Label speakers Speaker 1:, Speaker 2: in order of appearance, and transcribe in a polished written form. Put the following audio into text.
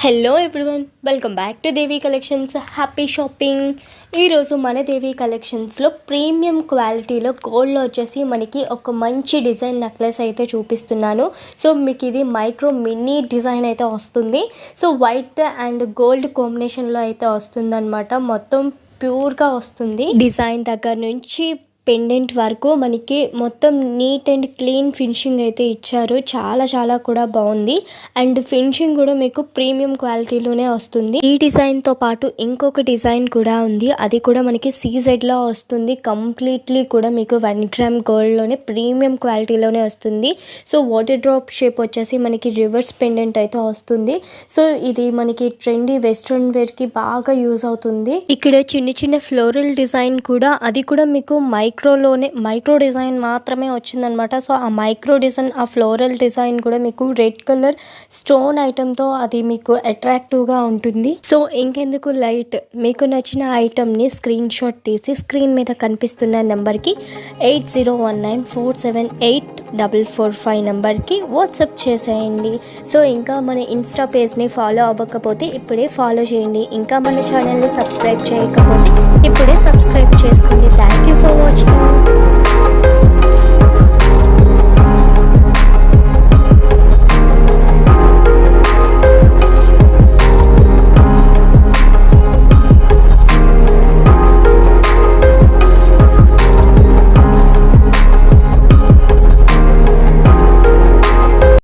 Speaker 1: Hello everyone, welcome back to Devi collections. Happy shopping. ఈరోజు మన దేవి కలెక్షన్స్లో ప్రీమియం క్వాలిటీలో గోల్డ్లో వచ్చేసి మనకి ఒక మంచి డిజైన్ నెక్లెస్ అయితే చూపిస్తున్నాను. సో మీకు ఇది మైక్రో మినీ డిజైన్ అయితే వస్తుంది. సో వైట్ అండ్ గోల్డ్ కాంబినేషన్లో అయితే వస్తుందన్నమాట. మొత్తం ప్యూర్గా వస్తుంది. డిజైన్ దగ్గర నుంచి పెండెంట్ వరకు మనకి మొత్తం నీట్ అండ్ క్లీన్ ఫినిషింగ్ అయితే ఇచ్చారు. చాలా కూడా బాగుంది. అండ్ ఫినిషింగ్ కూడా మీకు ప్రీమియం క్వాలిటీలోనే వస్తుంది. ఈ డిజైన్తో పాటు ఇంకొక డిజైన్ కూడా ఉంది. అది కూడా మనకి సీజెడ్లో వస్తుంది. కంప్లీట్లీ కూడా మీకు 1 గ్రామ్ గోల్డ్లోనే ప్రీమియం క్వాలిటీలోనే వస్తుంది. సో వాటర్ డ్రాప్ షేప్ వచ్చేసి మనకి రివర్స్ పెండెంట్ అయితే వస్తుంది. సో ఇది మనకి ట్రెండీ వెస్ట్రన్ వేర్కి బాగా యూజ్ అవుతుంది. ఇక్కడ చిన్న ఫ్లోరల్ డిజైన్ కూడా, అది కూడా మీకు మైక్రో డిజైన్ మాత్రమే వచ్చిందనమాట. సో ఆ మైక్రో డిజైన్, ఆ ఫ్లోరల్ డిజైన్ కూడా మీకు రెడ్ కలర్ స్టోన్ ఐటమ్తో అది మీకు అట్రాక్టివ్గా ఉంటుంది. సో ఇంకెందుకు లైట్, మీకు నచ్చిన ఐటమ్ని స్క్రీన్ షాట్ తీసి స్క్రీన్ మీద కనిపిస్తున్న నెంబర్కి 8019478445 నెంబర్కి వాట్సాప్ చేసేయండి. సో ఇంకా మన ఇన్స్టా పేజ్ని ఫాలో అవ్వకపోతే ఇప్పుడే ఫాలో చేయండి. ఇంకా మన ఛానల్ని సబ్స్క్రైబ్ చేయకపోతే ఇప్పుడే సబ్స్క్రైబ్